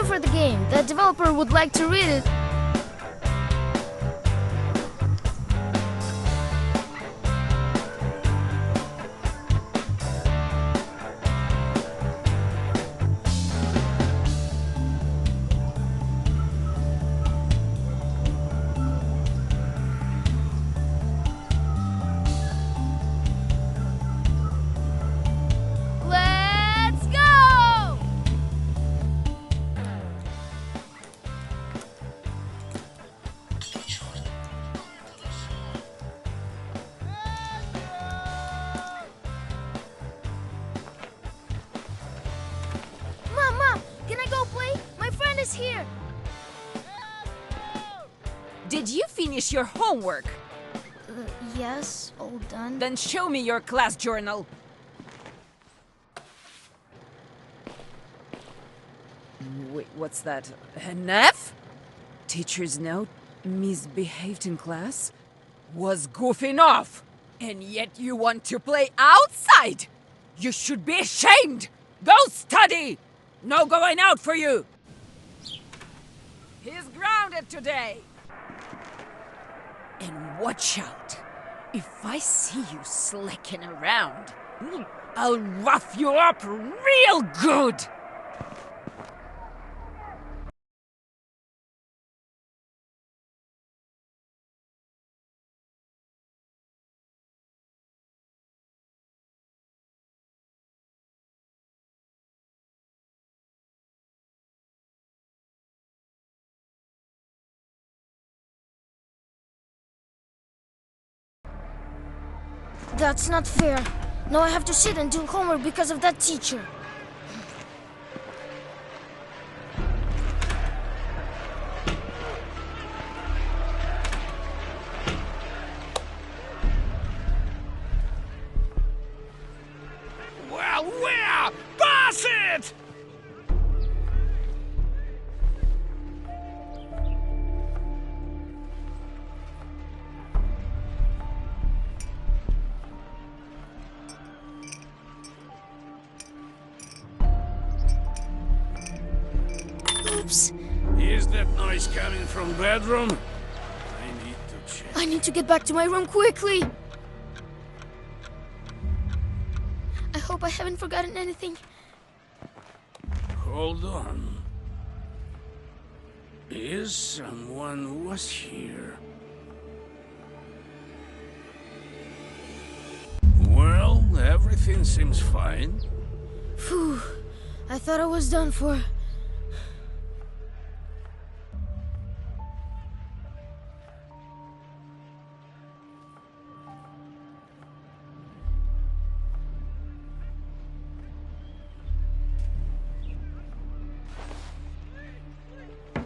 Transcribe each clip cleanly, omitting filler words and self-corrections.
review for the game. The developer would like to read it. Let's go! Mom, can I go play? My friend is here. Did you finish your homework? Yes, all done. Then show me your class journal. Wait, what's that? An F? Teacher's note? Misbehaved in class? Was goofing off! And yet you want to play outside! You should be ashamed! Go study! No going out for you! He's grounded today! And watch out! If I see you slicking around, I'll rough you up real good! That's not fair. Now I have to sit and do homework because of that teacher. Well, where? Pass it! Oops. Is that noise coming from bedroom? I need to check. I need to get back to my room quickly. I hope I haven't forgotten anything. Hold on. Is someone was here? Well, everything seems fine. Phew. I thought I was done for.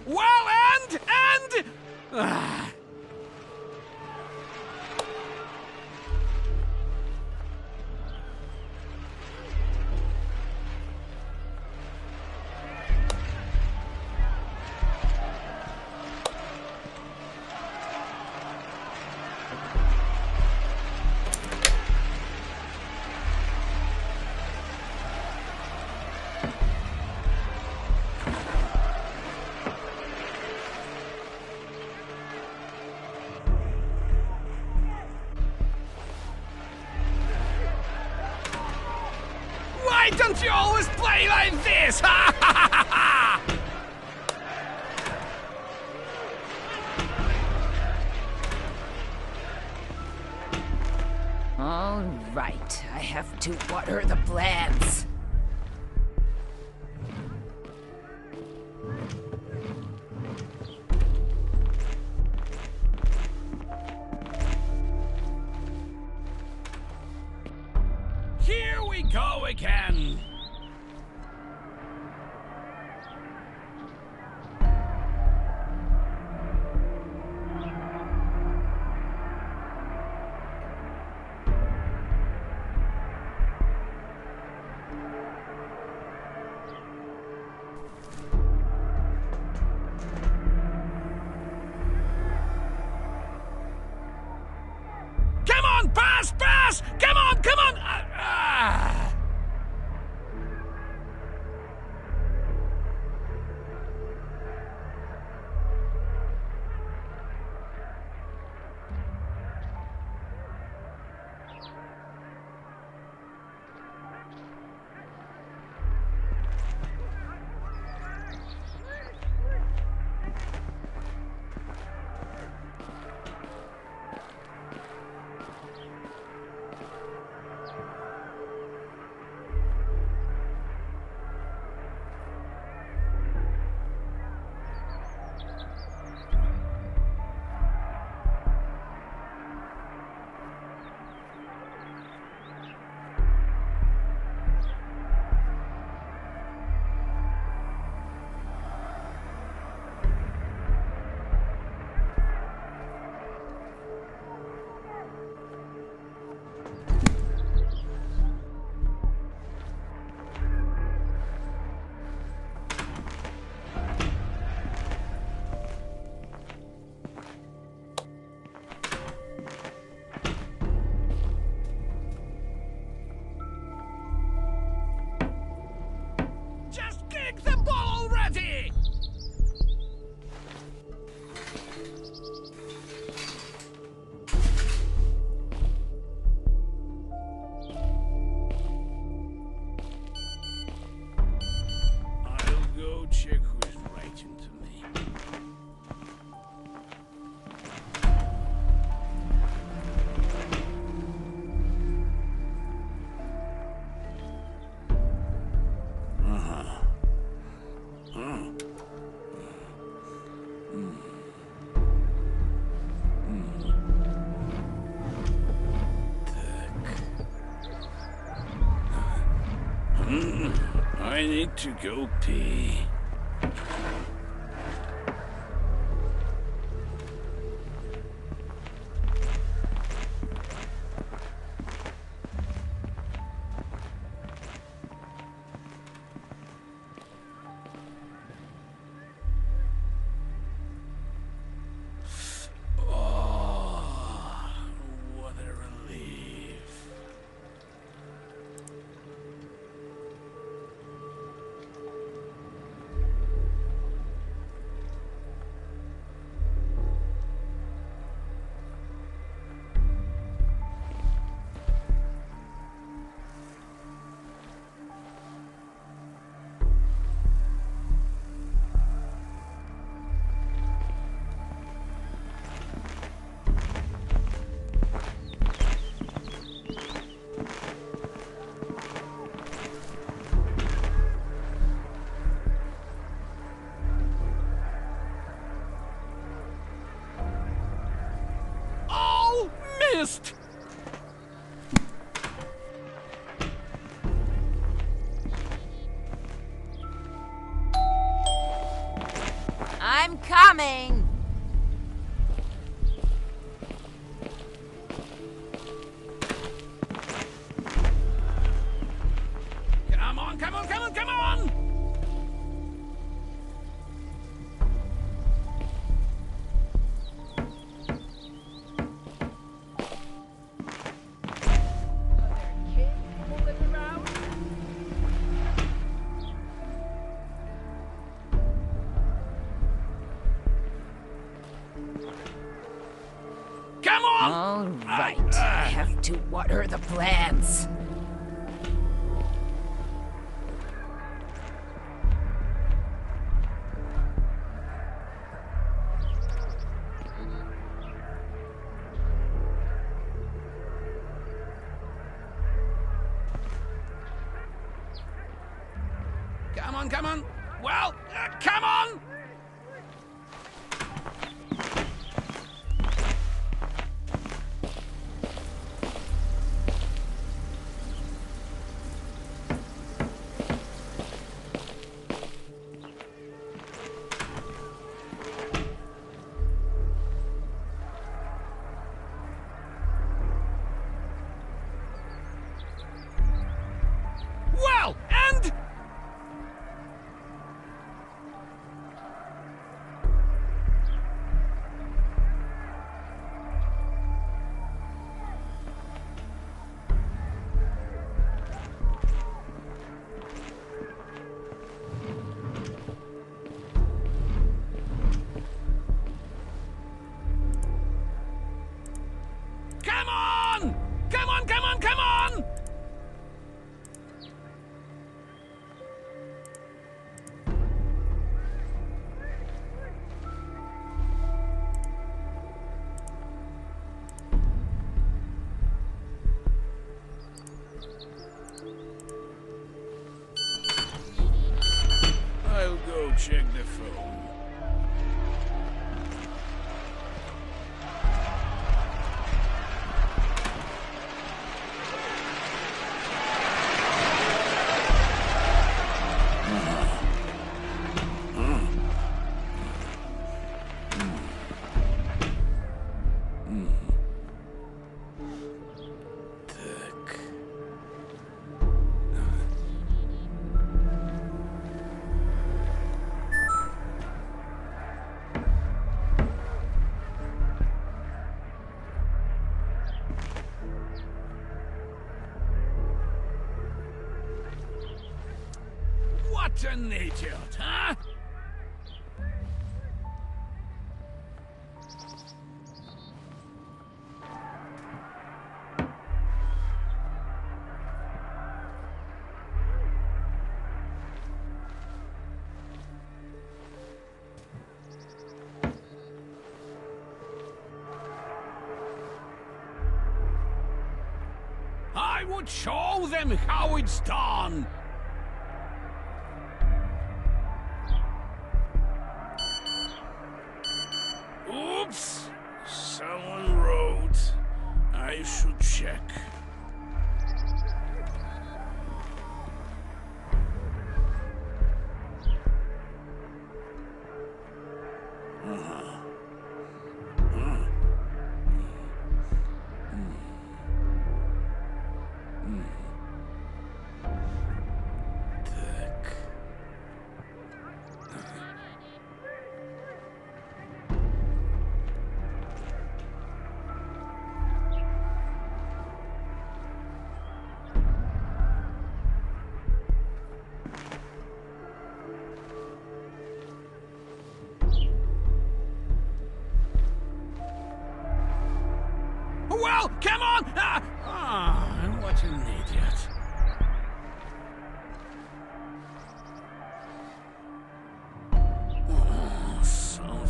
Well, and... Ah. Why don't you always play like this? Ha ha ha ha! All right, I have to water the plants. Here we go again. Come on, pass! Come on! I need to go pee. Missed! I'm coming! Come on, come on, come on, come on! Come on! All right, I have to water the plants. Come on, come on! Well, come on! Well, and... Come on! Come on, come on, come on! I'll go check the phone. What an idiot, huh? I would show them how it's done. Oops! Someone wrote. I should check.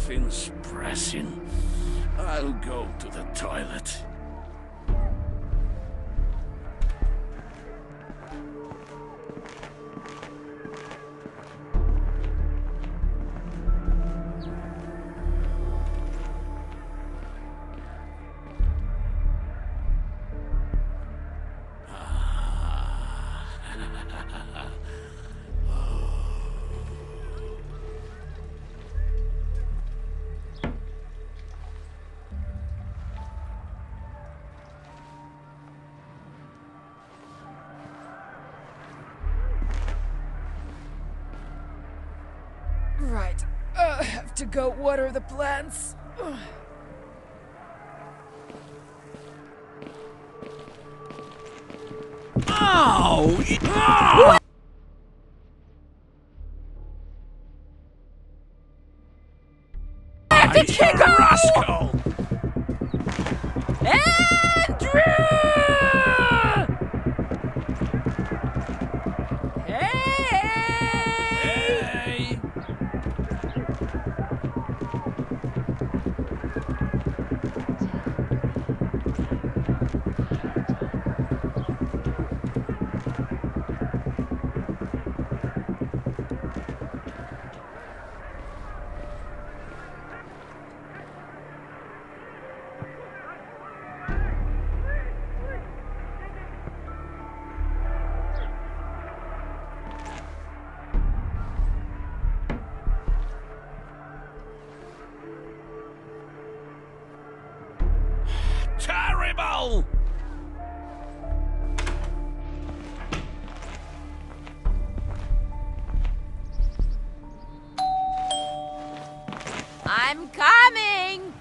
Nothing's pressing. I'll go to the toilet. Right. I have to go water the plants. Ow! Ow! You rascal! Andrew! Hey! Hey! Terrible! I'm coming!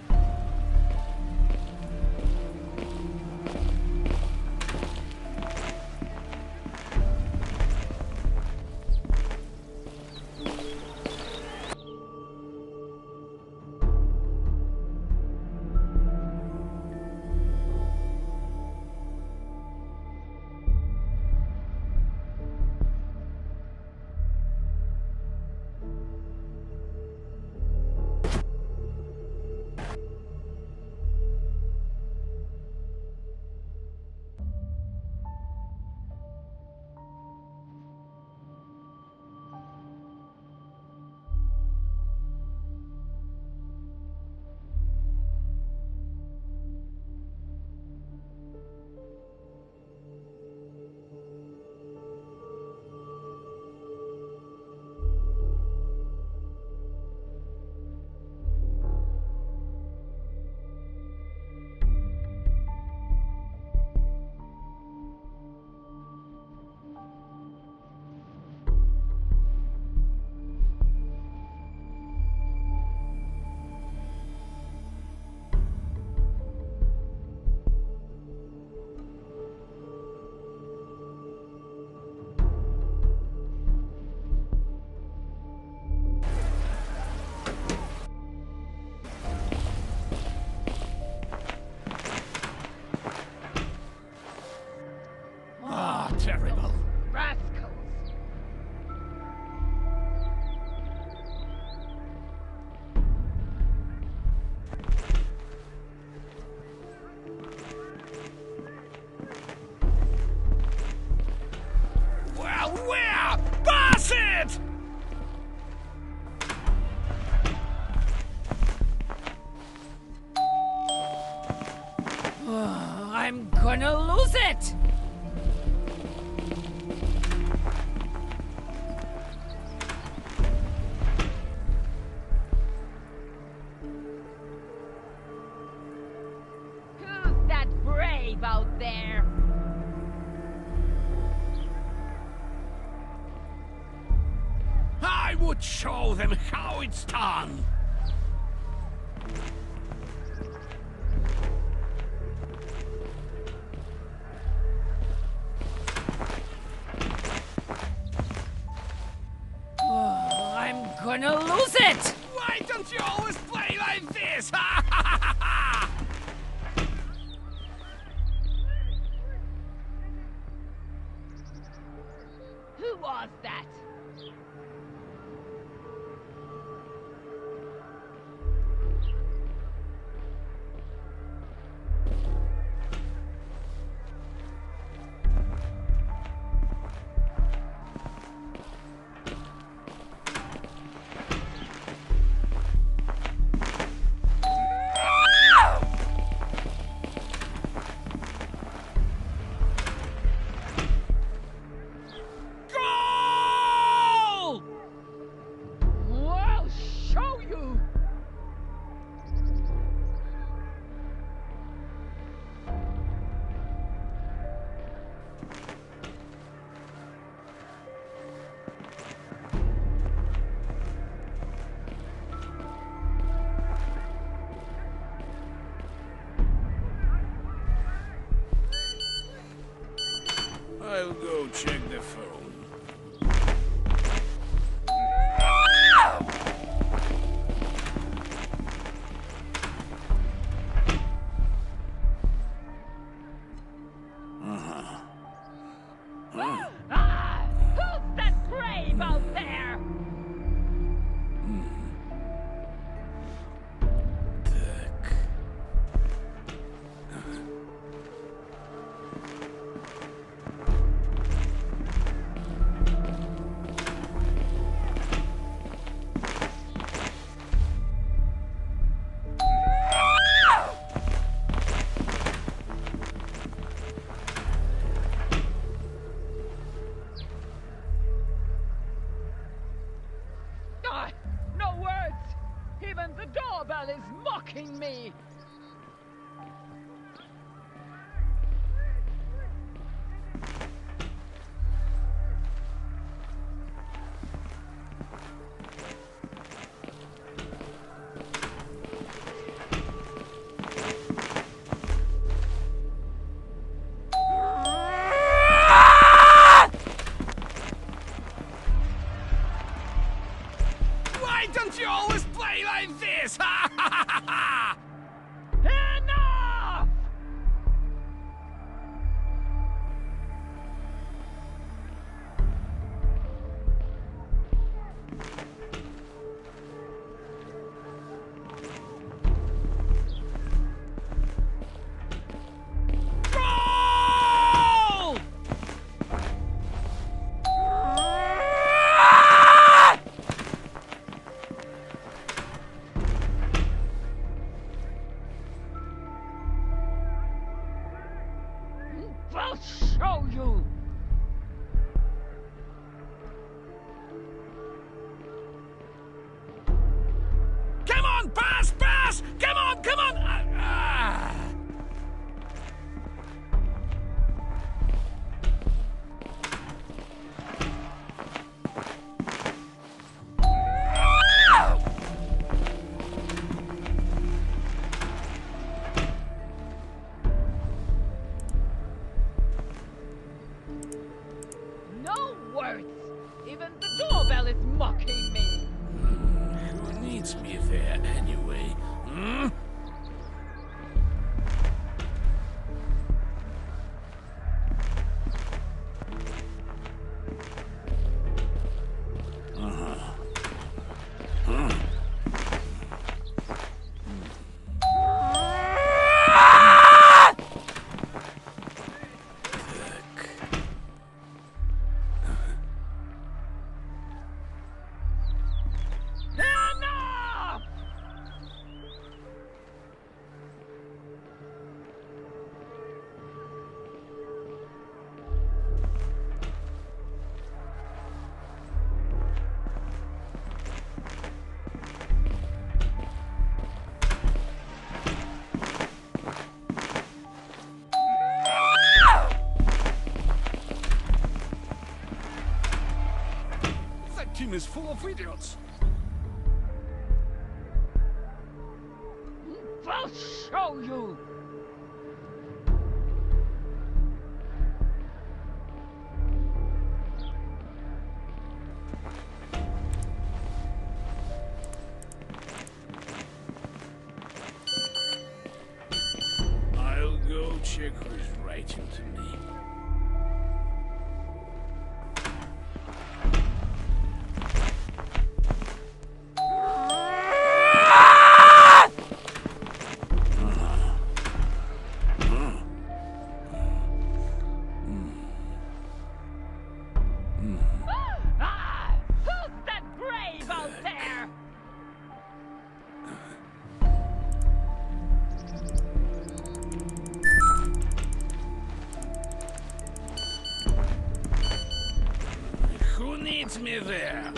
Ah, terrible. Rascals! Well, where? Pass it! I'm gonna lose it! Who's that brave out there? I would show them how it's done. I'm gonna lose it! Why don't you always play like this? Who was that? the doorbell is mocking me! Why don't you always play like this? Ha ha ha ha! Enough! Roll! I'll show you! Come on, pass, pass! Come on, come on! No words! Even the doorbell is mocking me! Who needs me there anyway? Hmm? Enough! That team is full of idiots. I'll show you! I'll go check who's writing to me. Ah! Who's that brave out there? Who needs me there?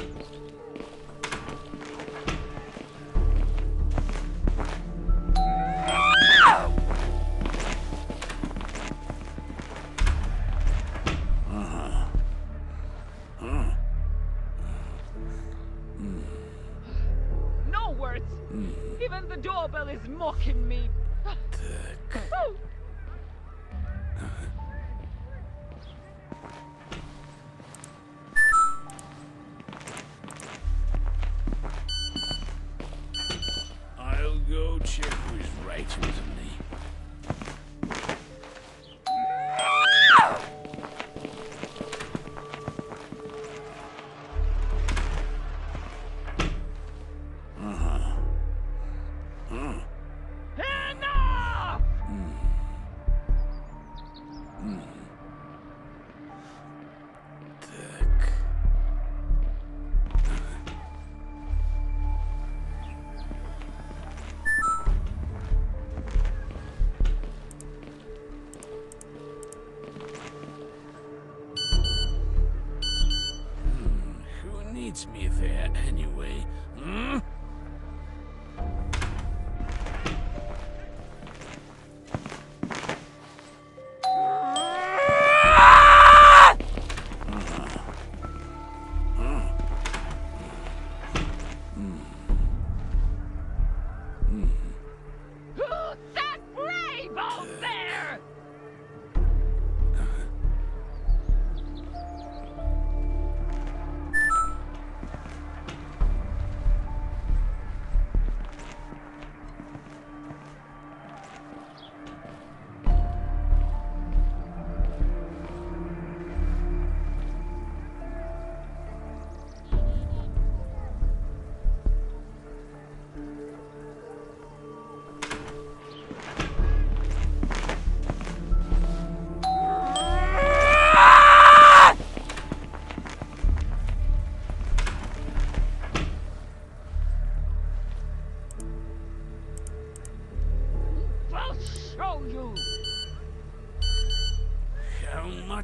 No words! Even the doorbell is mocking me! Oh. I'll go check who's writing to me. Enough! Who needs me there anyway? Hmm?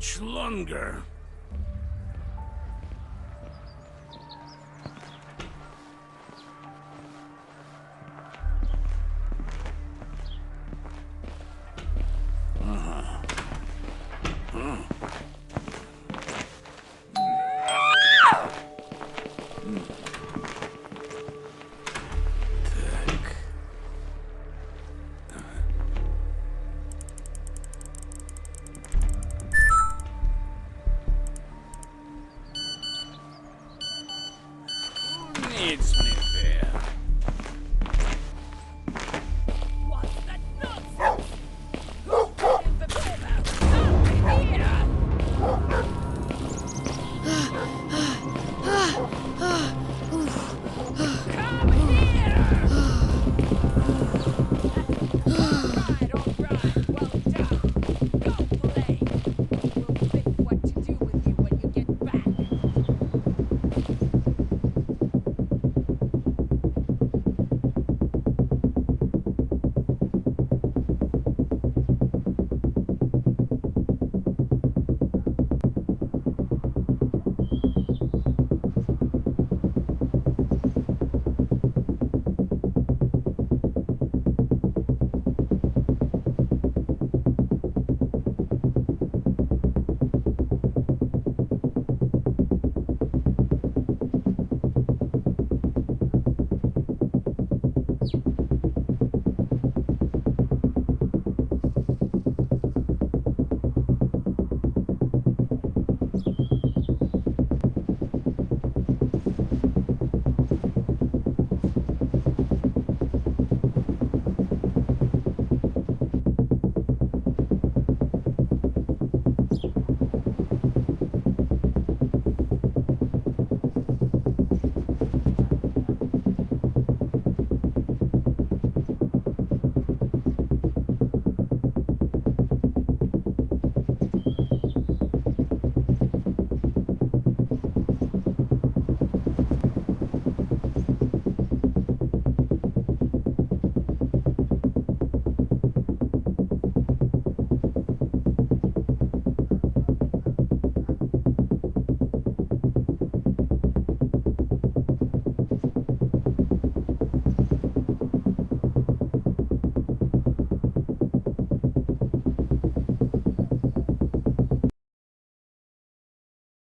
much longer. Needs me there.